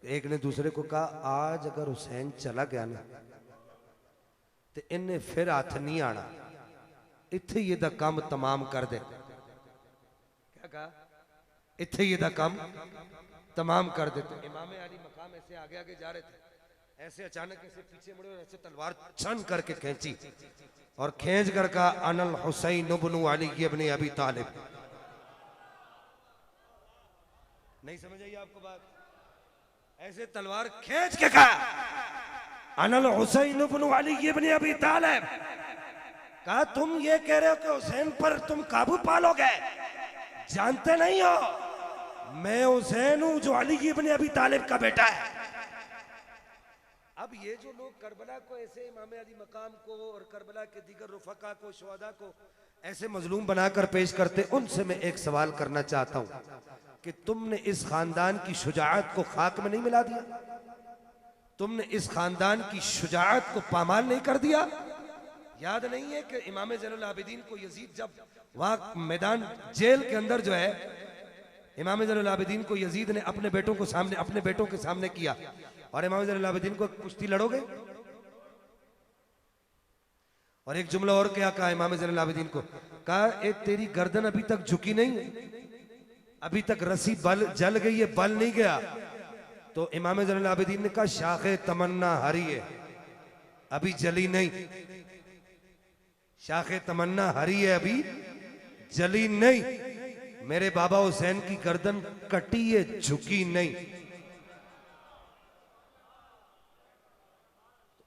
एक ने दूसरे को कहा, आज अगर हुसैन चला गया ना तो इन्हें फिर हाथ नहीं आना, इत्थे ये दा काम तमाम कर दे। क्या कहा? इत्थे ये दा काम तमाम कर दे। तो इमाम अली मकाम ऐसे आगे आगे जा रहे थे, ऐसे अचानक ऐसे पीछे मुड़े और ऐसे तलवार छन करके खींची और खींच कर कहा, अनल हुसैन इब्न अली इब्न अबी तालिब। नहीं समझ आई आपको बात? ऐसे तलवार खींच के कहा, अनल हुसैन इब्न अली इब्न अबी तालिब। कहा तुम ये कह रहे हो कि हुसैन पर तुम काबू पालोगे, जानते नहीं हो मैं हुसैन हूं जो अली इब्न अबी तालिब का बेटा है। अब ये जो लोग करबला को ऐसे इमाम अली मकाम को और करबला के दीगर रुफका को, शुहदा को ऐसे मजलूम बनाकर पेश करते, उनसे मैं एक सवाल करना चाहता हूं कि तुमने इस खानदान की शुजाअत को खाक में नहीं मिला दिया? तुमने इस खानदान की शुजाअत को पामाल नहीं कर दिया? याद नहीं है कि इमाम ज़ैनुल आबिदीन को यजीद जब वहां मैदान जेल के अंदर जो है, इमाम ज़ैनुल आबिदीन को यजीद ने अपने बेटों के सामने किया और इमाम ज़ैनुल आबिदीन को, कुश्ती लड़ोगे? और एक जुमला और क्या कहा इमाम ज़ैनुल आबिदीन को? कहा ए तेरी गर्दन अभी तक झुकी नहीं, अभी तक रस्सी बल जल गई है, बल नहीं गया। तो इमाम ज़ैनुल आबिदीन ने कहा शाखे तमन्ना हरी है, अभी जली नहीं। शाखे तमन्ना हरी है, अभी जली नहीं। मेरे बाबा हुसैन की गर्दन कटी है, झुकी नहीं।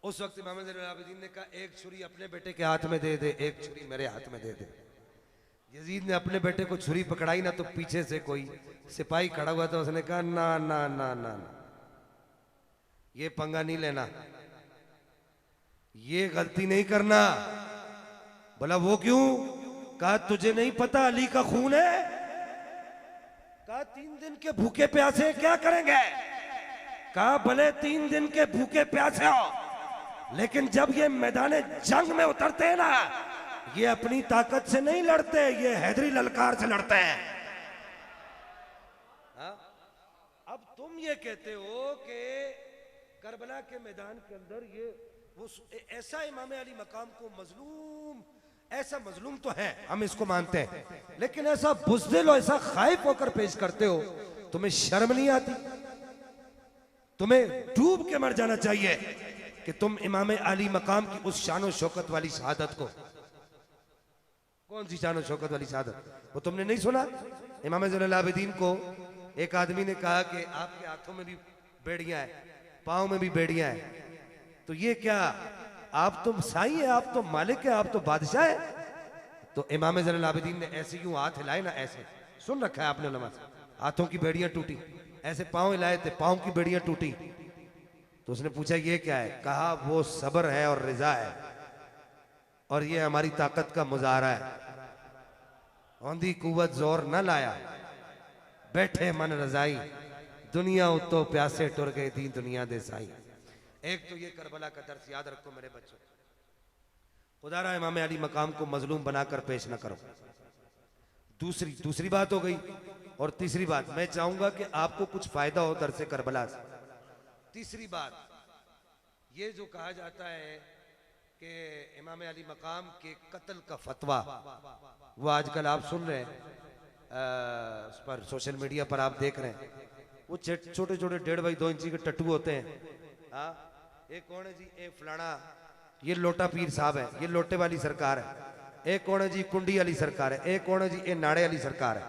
उस वक्त इमाम ज़ैनुल आबिदीन ने कहा एक छुरी अपने बेटे के हाथ में दे दे, एक छुरी मेरे हाथ में दे दे। यजीद ने अपने बेटे को छुरी पकड़ाई ना तो पीछे से कोई सिपाही खड़ा हुआ था, उसने कहा ना ना ना ना ना, ये पंगा नहीं लेना, ये गलती नहीं करना। बोला वो क्यों? कहा तुझे नहीं पता अली का खून है? कहा 3 दिन के भूखे प्यासे क्या करेंगे? कहा भले 3 दिन के भूखे प्यासे हो, लेकिन जब ये मैदान जंग में उतरते हैं ना, ये अपनी ताकत से नहीं लड़ते, ये हैदरी ललकार से लड़ते हैं। हाँ? अब तुम ये कहते हो कि करबला के मैदान के अंदर ये वो ऐसा इमाम अली मकाम को मजलूम, ऐसा मजलूम तो है, हम इसको मानते हैं, लेकिन ऐसा बुज़दिल और ऐसा खाइफ होकर पेश करते हो, तुम्हें शर्म नहीं आती? तुम्हें डूब के मर जाना चाहिए कि तुम इमाम अली मकाम की उस शान और शौकत वाली शहादत को कौन सी शान शौकत वाली शहादत? वो तुमने नहीं सुना? इमाम ज़ैनुल आबिदीन को एक आदमी ने कहा कि आपके हाथों में भी बेड़ियां हैं, पाँव में भी बेड़ियां हैं, तो ये क्या, आप तो साईं है, आप तो मालिक है, आप तो बादशाह है? तो इमाम ज़ैनुल आबिदीन ने ऐसे यूं हाथ हिलाए ना, ऐसे सुन रखा है आपने उलमा से, हाथों की बेड़ियां टूटी, ऐसे पाँव हिलाए थे, पाँव की बेड़ियां टूटी। तो उसने पूछा ये क्या है? कहा वो सब्र है और रिजा है, और ये हमारी ताकत का मुजाहरा है। औंधी कुवत जोर न लाया, बैठे मन रजाई, दुनिया उतो प्यासे टुर गए थी दुनिया दे साई। एक तो ये करबला का दर्स याद रखो मेरे बच्चों, खुदारा इमाम अली मकाम को मजलूम बनाकर पेश न करो। दूसरी बात हो गई। और तीसरी बात, मैं चाहूंगा कि आपको कुछ फायदा हो दर्स करबला से। तीसरी बात, ये जो कहा जाता है कि इमाम अली मकाम के कत्ल का फतवा, वो आजकल आप सुन रहे हैं, उस पर सोशल मीडिया पर आप देख रहे हैं, वो छोटे छोटे 1.5 बाई 2 इंची के टट्टू होते हैं। हाँ, एक कौन है जी, ए फलाना, ये लोटा पीर साहब है, ये लोटे वाली सरकार है। एक कौन है जी, कुंडी वाली सरकार है। एक कौन है जी, ए नाड़े वाली सरकार है।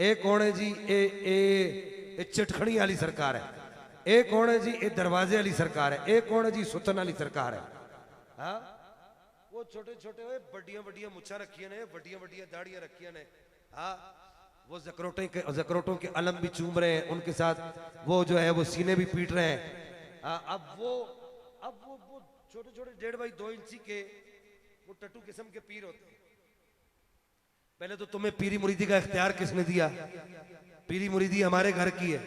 एक कौन है जी, ए चिटखड़ी वाली सरकार है। एक कौन है जी, ए दरवाजे वाली सरकार है। एक कौन है जी, सुतन वाली सरकार है। हाँ, वो छोटे छोटे बड़िया बड़िया मुच्छा रखिए ने, बड़िया बड़िया दाढ़ियां रखिए ने। हाँ, वो जकरोटों के अलम भी चूम रहे हैं, उनके साथ वो जो है वो सीने भी पीट रहे हैं। हाँ, अब वो छोटे छोटे 1.5 बाई 2 इंची के वो टट्टू किस्म के पीर होते हैं। पहले तो तुम्हें पीरी मुरीदी का इख्तियार किसने दिया? पीरी मुरीदी हमारे घर की है,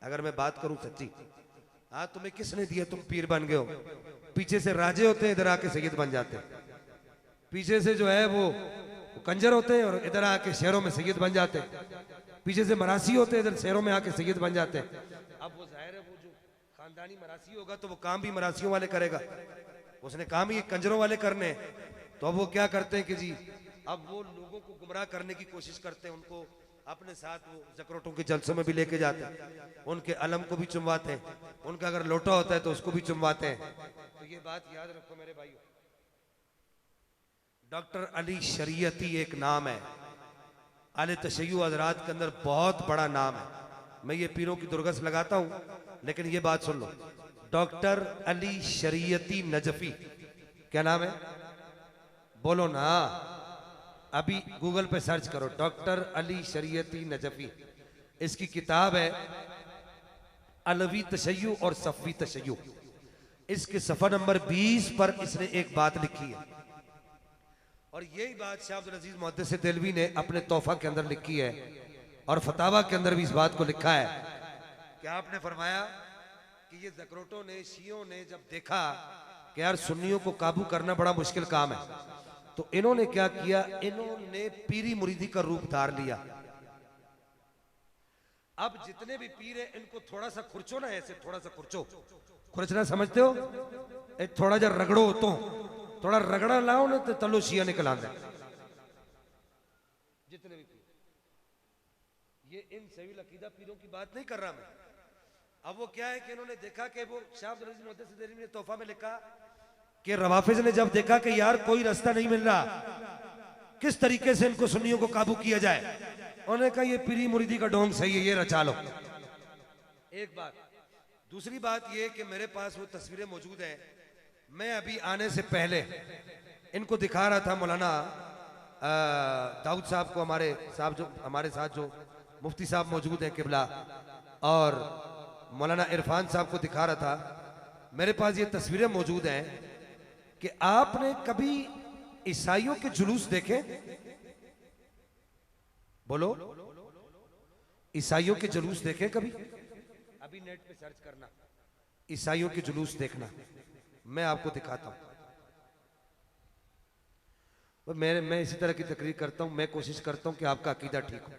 अगर मैं बात करूं सच्ची। हाँ, तुम्हें किसने दिया? तुम पीर बन गए हो। पीछे से राजे होते हैं, इधर आके सैयद बन जाते हैं। पीछे से जो है वो कंजर होते हैं और इधर आके शहरों में सैयद बन जाते हैं। पीछे से मरासी होते हैं, इधर शहरों में आके सैयद बन जाते हैं। अब वो जाहिर है, वो जो खानदानी मरासी होगा तो वो काम भी मरासियों वाले करेगा, उसने काम ही कंजरों वाले करने हैं। तो अब वो क्या करते हैं कि जी, अब वो लोगों को गुमराह करने की कोशिश करते हैं, उनको अपने साथ वो जकरोटों के जलसों में भी लेके जाते हैं, उनके अलम को भी चुमवाते हैं, उनका अगर लोटा होता है तो उसको भी चुमवाते हैं। तो ये बात याद रखो मेरे भाइयों। डॉक्टर अली शरीयती एक नाम है, आले तशय्युअ हज़रात के अंदर बहुत बड़ा नाम है। मैं ये पीरों की दुर्गस लगाता हूं, लेकिन ये बात सुन लो, डॉक्टर अली शरीयती नजफी, क्या नाम है? बोलो ना, अभी गूगल पे सर्च करो, डॉक्टर अली शरीयती नजफी। इसकी किताब है अलवी तशय्युअ और सफ़वी तशय्युअ। इसके सफ़ा नंबर 20 पर इसने एक बात लिखी है, और यही बात शाह अब्दुल अजीज मुहद्दिस देलवी ने अपने तोहफा के अंदर लिखी है, और फतावा के अंदर भी इस बात को लिखा है कि आपने फरमाया कि ये जकरोटों ने, शियों ने जब देखा कि यार सुन्नियों को काबू करना बड़ा मुश्किल काम है, तो इन्होंने क्या किया, इन्होंने पीरी मुरीदी का रूप धार लिया। अब जितने भी पीर है, इनको थोड़ा सा खुरचो ना, ऐसे थोड़ा सा खुरचो, खुरचना समझते हो? थोड़ा जा रगड़ो, तो थोड़ा रगड़ा लाओ ना, तो तलो शिया निकल आंदा। जितने भी पीर, ये इन सही अकीदा पीरों की बात नहीं कर रहा मैं। अब वो क्या है कि इन्होंने देखा कि वो शाह अब्दुल अजीज मुहद्दिस देलवी ने तोहफा में लिखा कि रवाफिज ने जब देखा कि यार कोई रास्ता नहीं मिल रहा, किस तरीके से इनको सुन्नियों को काबू किया जाए, उन्होंने कहा ये पीरी मुरीदी का ढोंग सही है, ये रचा लो। एक बात। दूसरी बात ये कि मेरे पास वो तस्वीरें मौजूद हैं, मैं अभी आने से पहले इनको दिखा रहा था मौलाना दाऊद साहब को, हमारे साथ जो मुफ्ती साहब मौजूद हैं किबला, और मौलाना इरफान साहब को दिखा रहा था। मेरे पास ये तस्वीरें मौजूद हैं कि आपने कभी ईसाइयों के जुलूस देखे? बोलो, ईसाइयों के जुलूस देखे कभी? अभी नेट पे सर्च करना, ईसाइयों के जुलूस देखना, मैं आपको दिखाता हूं। मैं इसी तरह की तकरीर करता हूं, मैं कोशिश करता हूं कि आपका अकीदा ठीक हो।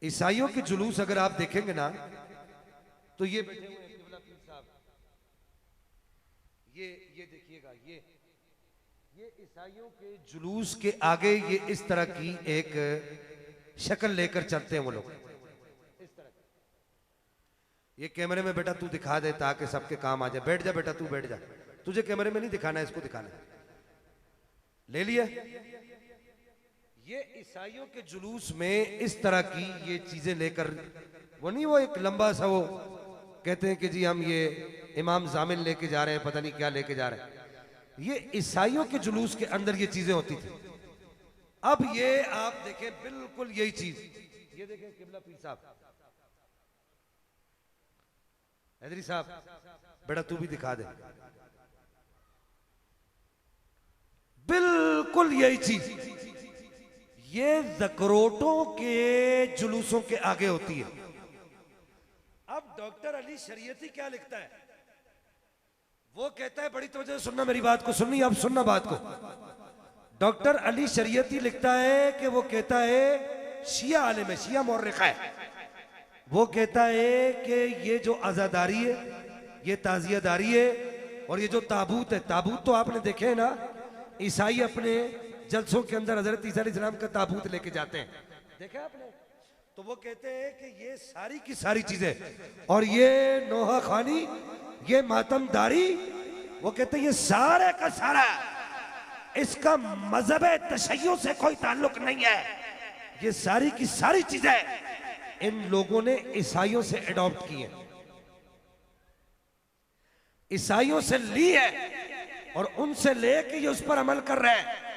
ईसाइयों के जुलूस अगर आप देखेंगे ना, तो ये बैठे हुए हैं किबला पीर साहब, ये देखिएगा, ये ईसाइयों के जुलूस के आगे ये इस तरह की एक शक्ल लेकर चलते हैं वो लोग, इस तरह। ये कैमरे में बेटा तू दिखा दे ताकि सबके काम आ जाए। बैठ जा बेटा, तू बैठ जा, तुझे कैमरे में नहीं दिखाना है, इसको दिखाना है। ले लिया। ये ईसाइयों के जुलूस में इस तरह की ये चीजें लेकर, वो नहीं, वो एक लंबा सा वो कहते हैं कि जी हम ये इमाम जामिन लेके जा रहे हैं, पता नहीं क्या लेके जा रहे हैं। ये ईसाइयों के जुलूस के अंदर ये चीजें होती थी। अब ये आप देखें बिल्कुल यही चीज, ये देखें किबला पीर साहब, हैदरी साहब, बेटा तू भी दिखा दे, बिल्कुल यही चीज ये जकरोटों के जुलूसों के आगे होती है। अब डॉक्टर अली शरीयती क्या लिखता है, वो कहता है, बड़ी तवज्जो से सुनना मेरी बात को, सुननी अब सुनना बात को। डॉक्टर अली शरीयती लिखता है कि वो कहता है, शिया आलिम है, शिया मौर्रिख है, वो कहता है कि ये जो आजादारी है, ये ताजियादारी है, और ये जो ताबूत है, ताबूत तो आपने देखे है ना, ईसाई अपने जलसों के अंदर हजरत ईसा अलैहिस्सलाम का ताबूत लेके जाते हैं, देखा आपने? तो वो कहते हैं कि ये सारी की सारी चीजें, और ये नोहा खानी, ये मातमदारी, वो कहते हैं ये सारे का सारा इसका मजहब तशय्युअ से कोई ताल्लुक नहीं है। ये सारी की सारी चीजें इन लोगों ने ईसाइयों से एडॉप्ट की हैं, ईसाइयों से ली है और उनसे लेके ये उस पर अमल कर रहे हैं।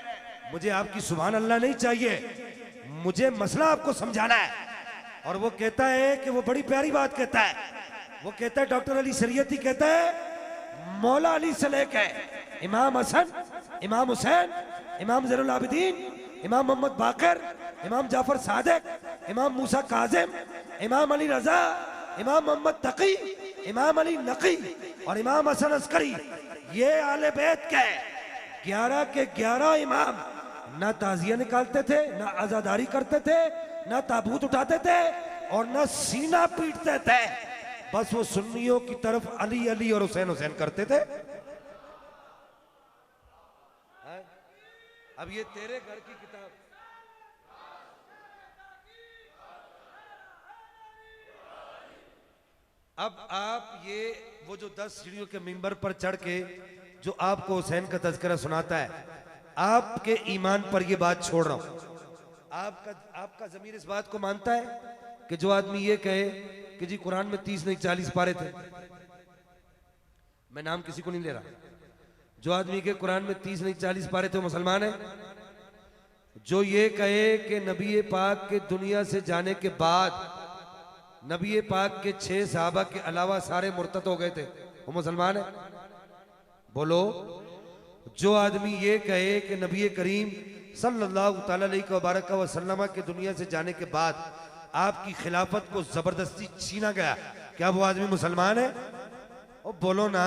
मुझे आपकी सुभान अल्लाह नहीं चाहिए, मुझे मसला आपको समझाना है। और वो कहता है कि वो बड़ी प्यारी बात कहता है, वो कहता है, डॉक्टर अली शरीयती कहता है, मौला अली से लेके इमाम हसन, इमाम हुसैन, इमाम ज़ैनुल आबिदीन, इमाम मोहम्मद बाकर, इमाम जाफर सादिक, इमाम मूसा काजिम, इमाम अली रजा, इमाम मोहम्मद तकी, इमाम अली नकी और इमाम हसन अस्करी, ये आले बैत के 11 के 11 इमाम ना ताजिया निकालते थे, ना आजादारी करते थे, ना ताबूत उठाते थे और ना सीना पीटते थे। बस वो सुन्नियों की तरफ अली अली और हुसैन हुसैन करते थे। अब ये तेरे घर की किताब, अब आप ये वो जो 10 सीढ़ियों के मिंबर पर चढ़ के जो आपको हुसैन का तज़किरा सुनाता है, आपके ईमान पर ये बात छोड़ रहा हूं। आपका ज़मीर इस बात को मानता है कि जो आदमी ये कहे कि जी कुरान में 30 नहीं 40 पारे थे, मैं नाम किसी को नहीं ले रहा, जो आदमी के कुरान में 30 नहीं 40 पारे थे वो मुसलमान है। जो ये कहे कि नबी पाक के दुनिया से जाने के बाद नबी पाक के 6 सहाबा के अलावा सारे मुर्तद हो गए थे, वो मुसलमान है? बोलो। जो आदमी ये कहे कि नबी करीम सल्लल्लाहु तआला अलैहि वसल्लम के दुनिया से जाने के बाद आपकी खिलाफत को जबरदस्ती छीना गया, क्या वो आदमी मुसलमान है? ओ बोलो ना।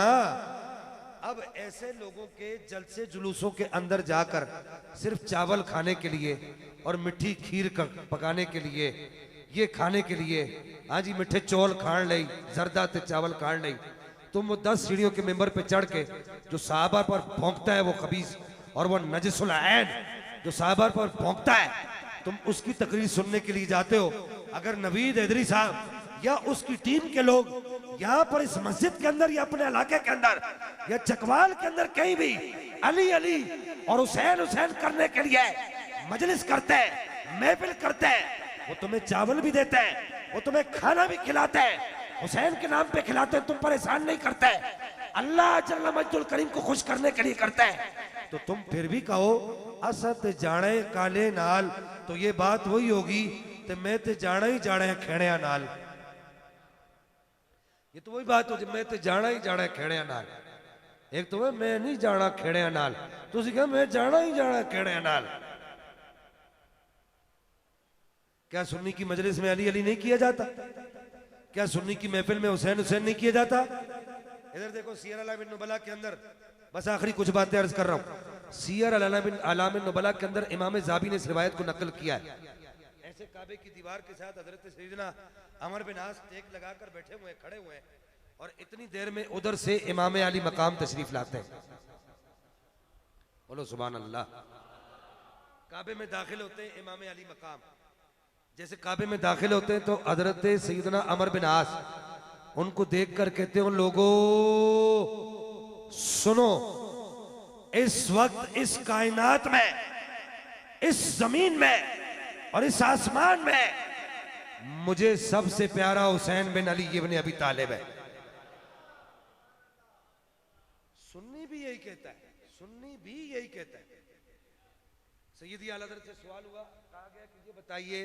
अब ऐसे लोगों के जलसे जुलूसों के अंदर जाकर सिर्फ चावल खाने के लिए और मिठी खीर पकाने के लिए, ये खाने के लिए, हाँ जी मिठे चौल खान ले, जरदा ते चावल खान ले, तुम वो 10 सीढ़ियों के मेंबर पे चढ़ के जो साहबा पर भौंकता है वो खबीस, और वो नजसुल ऐन जो साहबा पर भौंकता है, तुम उसकी तकरीर सुनने के लिए जाते हो। अगर नवीद हैदरी साहब या उसकी टीम के लोग यहाँ पर इस मस्जिद के अंदर या अपने इलाके के अंदर या चकवाल के अंदर कहीं भी अली अली और हुसैन हुसैन करने के लिए मजलिस करते हैं, महफिल करते हैं, वो तुम्हें चावल भी देते हैं, वो तुम्हें खाना भी खिलाते हैं, हुसैन के नाम पे खिलाते हैं, तुम परेशान नहीं करते, अल्लाह जल्ल मजदुल करीम को खुश करने के लिए करते हैं, तो तुम फिर भी कहो असत जाने काले नाल, तो ये बात वही होगी तो मैं ते जाना ही जाना है खेड़िया नाल। ये तो वही बात हो, मैं ते जाना ही जाना है खेड़िया नाल। एक तो मैं नहीं जाना खेड़िया नाल, तुसी कहा मैं जाना ही जाना है खेड़िया नाल। क्या सुन्नी की मजलिस में अली अली नहीं किया जाता? क्या सुन्नी की महफिल में हुसैन हुसैन नहीं किया जाता? इधर देखो सियर अलामिन नुबला के अंदर, बस आखिरी कुछ बातें अर्ज कर रहा हूं। सियर अलामिन नुबला के अंदर इमाम ज़ाबी ने इस रिवायत को नकल किया है। ऐसे काबे की दीवार के साथ हजरत सैयदना अमर बिन आस टेक लगाकर बैठे हुए खड़े हुए हैं, और इतनी देर में उधर से इमाम अली मकाम तशरीफ लाते हैं। बोलो सुभान अल्लाह। काबे में दाखिल होते हैं इमाम अली मकाम, जैसे काबे में दाखिल होते हैं तो हजरत सैयदना अमर बिन आस उनको देखकर कहते हैं, उन लोगों सुनो, इस वक्त इस कायनात में, इस जमीन में और इस आसमान में मुझे सबसे प्यारा हुसैन बिन अली इब्न अबी तालिब है। सुन्नी भी यही कहता है, सुन्नी भी यही कहता है। सैयदी आला हज़रत से सवाल हुआ, कहा गया कि ये बताइए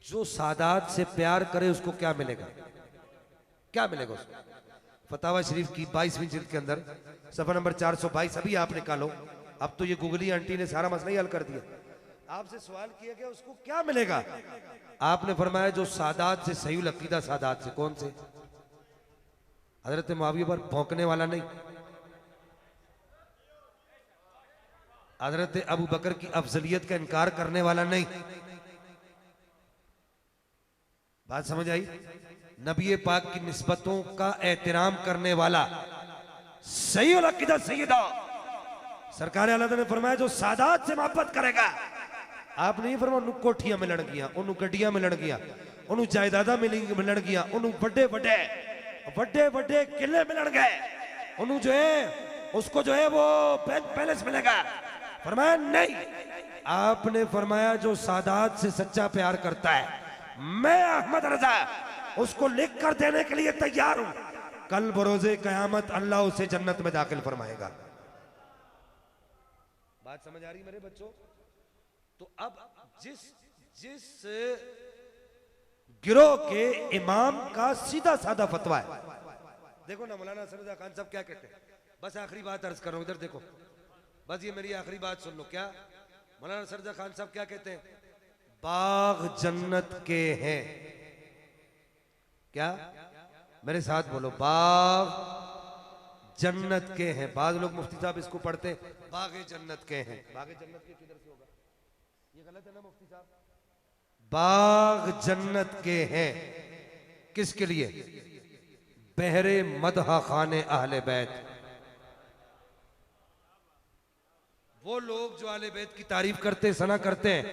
जो सादात से प्यार करे उसको क्या मिलेगा, क्या मिलेगा उसको? फतावा शरीफ की 22वीं जिल्द के अंदर सफा नंबर 422, अभी आप निकालो। अब तो ये गुगली आंटी ने सारा मसला ही हल कर दिया। आपसे सवाल किया गया उसको क्या मिलेगा, आपने फरमाया जो सादात से, सही अकीदा सादात से। कौन से? हजरत मुआविया पर भौंकने वाला नहीं, हजरत अबू बकर की अफजलियत का इनकार करने वाला नहीं। बात समझ आई? नबी पाक की निस्बतों का एहतराम करने वाला सही अकीदा सैयदा सरकार आला ने फरमाया जो सादात से मोहब्बत करेगा। आप नहीं फरमाया उन्होंने कोठियां मिलन गया, उन्होंने गड्डियां मिलन गया, उन्होंने जायदादा मिलन गया, उन्होंने बड़े बड़े बड़े बड़े किले मिलन गए, उन्होंने जो है उसको जो है वो पैलेस मिलेगा। फरमाया नहीं, आपने फरमाया जो सादात से सच्चा प्यार करता है, मैं अहमद रजा उसको लिख कर देने के लिए तैयार हूं। कल बरोजे कयामत अल्लाह उसे जन्नत में दाखिल फरमाएगा। बात समझ आ रही मेरे बच्चों? तो अब जिस गिरोह के इमाम का सीधा साधा फतवा है, देखो ना मौलाना सरदा खान साहब क्या कहते हैं। बस आखिरी बात अर्ज कर रहा हूं, इधर देखो, बस ये मेरी आखिरी बात सुन लो। क्या मौलाना सरदा खान साहब क्या कहते हैं? बाग जन्नत के हैं। क्या? मेरे साथ बोलो, बाग जन्नत के हैं। बाद लोग मुफ्ती साहब इसको पढ़ते हैं बागे जन्नत के हैं। बागे जन्नत के किधर से होगा? ये गलत है ना मुफ्ती साहब? बाग जन्नत के हैं किसके लिए? बहरे मदहा खाने अहले बैत, वो लोग जो आले बैत की तारीफ करते, सना करते हैं,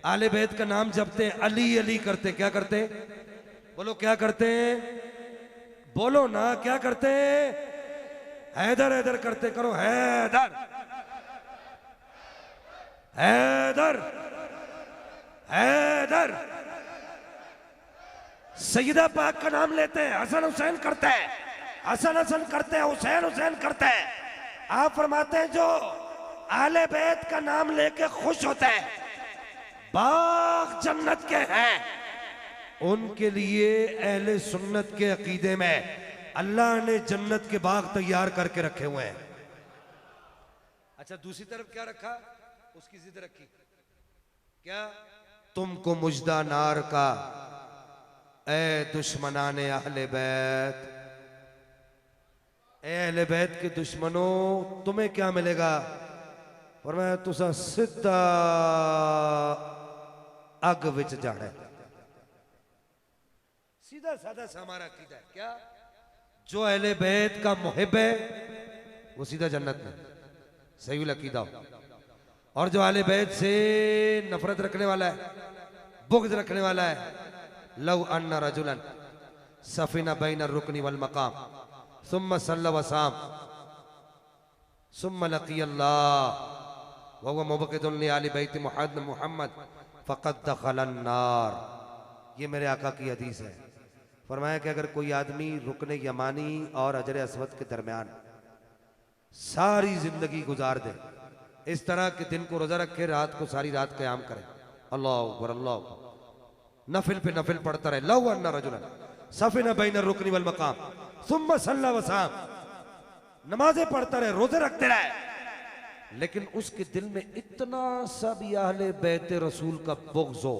आले बैत का नाम जपते हैं, अली अली करते। क्या करते हैं? बोलो क्या करते हैं? बोलो ना क्या करते हैं? हैदर हैदर करते। करो हैदर हैदर हैदर। सैयदा पाक का नाम लेते हैं, हसन हुसैन करते हैं, हसन हसन करते हैं, हुसैन हुसैन करते हैं। आप फरमाते हैं जो आले बैत का नाम लेके खुश होते हैं, बाग जन्नत के हैं, उनके लिए अहले सुन्नत के अकीदे में अल्लाह ने जन्नत के बाग तैयार करके रखे हुए हैं। अच्छा, दूसरी तरफ क्या रखा? उसकी जिद रखी। क्या? तुमको मुजदा नार का ए दुश्मनाने अहले बैत, ए अहले बैत के दुश्मनों तुम्हें क्या मिलेगा? और मैं तुसा सीधा अग विच जाना है। सीधा साधा सा हमारा अकीदा है। क्या? जो अहले बैत का मुहिब है वो सीधा जन्नत में, सही अकीदा हो। और जो अहले बैत से नफरत रखने वाला है, बुग़्ज़ रखने वाला है, लव अन्ना रजुलन सफिना बैन रुकनी वल मकाम सुम्मा सल्ला वसाम सुम्मा लकी अल्लाह वहुवा मुबग़िदुन लि आलि बैत मुहम्मद फ़क़द दख़लन नार। ये मेरे आका की हदीस है। फरमाया कि अगर कोई आदमी रुकने यमानी और हजर अस्वद के दरमियान सारी जिंदगी गुजार दे, इस तरह के दिन को रोजा रखे, रात को सारी रात क़याम करे, अल्लाह अकबर अल्लाह अकबर, नफिल पे नफिल पढ़ता रहे, लव अन्ना रजुलन सफिना बैन रुकनी वल मकाम सुम्मा सल्ला वसाम, नमाजें पढ़ता रहे, रोजे रखते रहे, लेकिन उसके दिल में इतना सा भी अहले बैत रसूल का बुग़्ज़ हो,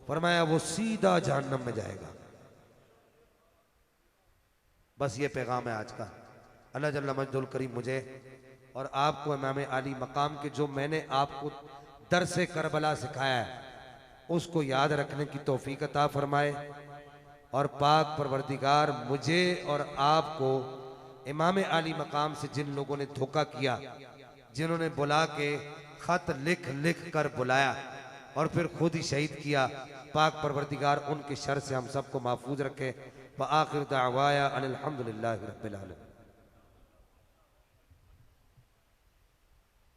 फरमाया वो सीधा जहन्नम में जाएगा। बस ये पैगाम है आज का। अल्लाह जल्ला मजदुल करीम मुझे और आपको इमाम अली मकाम के जो मैंने आपको दरसे करबला सिखाया है उसको याद रखने की तौफीक अता फरमाए, और पाक परवरदिगार मुझे और आपको इमाम अली मकाम से जिन लोगों ने धोखा किया, जिन्होंने बुला के खत लिख लिख कर बुलाया और फिर खुद ही शहीद किया, पाक परवरदिगार उनके शर से हम सबको महफूज रखे। व आखिर दावाया अनिल हम्दुलिल्लाहि रब्बिल आलमीन।